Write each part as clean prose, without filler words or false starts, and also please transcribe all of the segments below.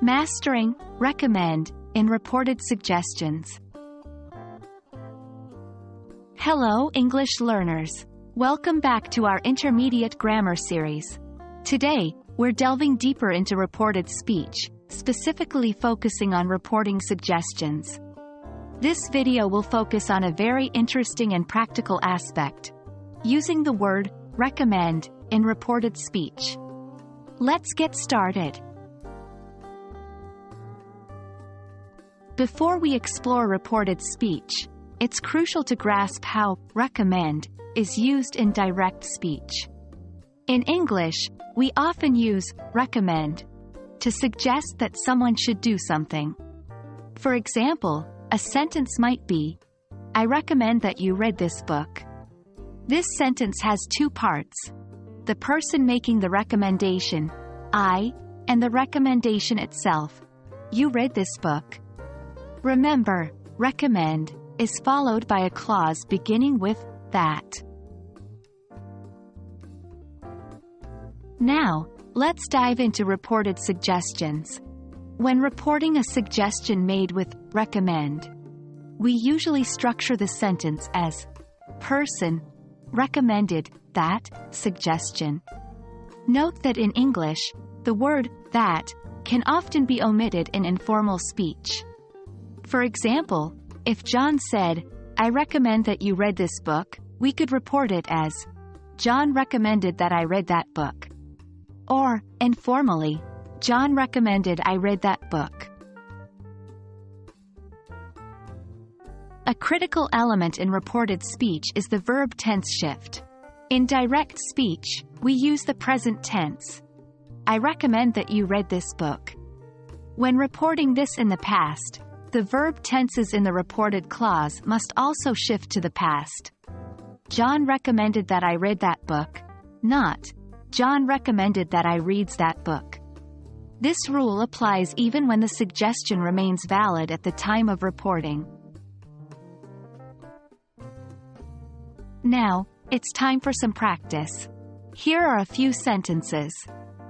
Mastering, recommend, in reported suggestions. Hello, English learners. Welcome back to our intermediate grammar series. Today, we're delving deeper into reported speech, specifically focusing on reporting suggestions. This video will focus on a very interesting and practical aspect: using the word recommend in reported speech. Let's get started. Before we explore reported speech, it's crucial to grasp how recommend is used in direct speech. In English, we often use recommend to suggest that someone should do something. For example, a sentence might be, I recommend that you read this book. This sentence has two parts: the person making the recommendation, I, and the recommendation itself, you read this book. Remember, recommend is followed by a clause beginning with that. Now, let's dive into reported suggestions. When reporting a suggestion made with recommend, we usually structure the sentence as person recommended that suggestion. Note that in English, the word that can often be omitted in informal speech. For example, if John said, I recommend that you read this book, we could report it as, John recommended that I read that book. Or, informally, John recommended I read that book. A critical element in reported speech is the verb tense shift. In direct speech, we use the present tense. I recommend that you read this book. When reporting this in the past, the verb tenses in the reported clause must also shift to the past. John recommended that I read that book, not John recommended that I reads that book. This rule applies even when the suggestion remains valid at the time of reporting. Now, it's time for some practice. Here are a few sentences.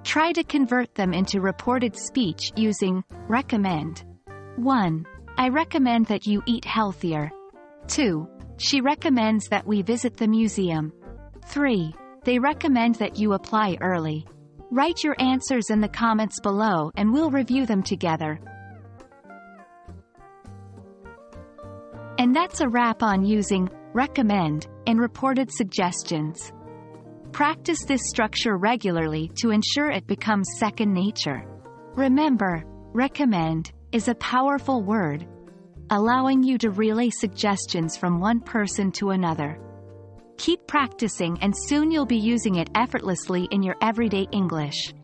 Try to convert them into reported speech using recommend. 1. I recommend that you eat healthier. 2. She recommends that we visit the museum. 3. They recommend that you apply early. Write your answers in the comments below and we'll review them together. And that's a wrap on using recommend in reported suggestions. Practice this structure regularly to ensure it becomes second nature. Remember, recommend is a powerful word, allowing you to relay suggestions from one person to another. Keep practicing and soon you'll be using it effortlessly in your everyday English.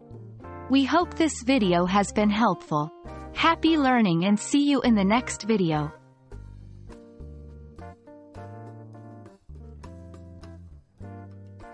We hope this video has been helpful. Happy learning and see you in the next video.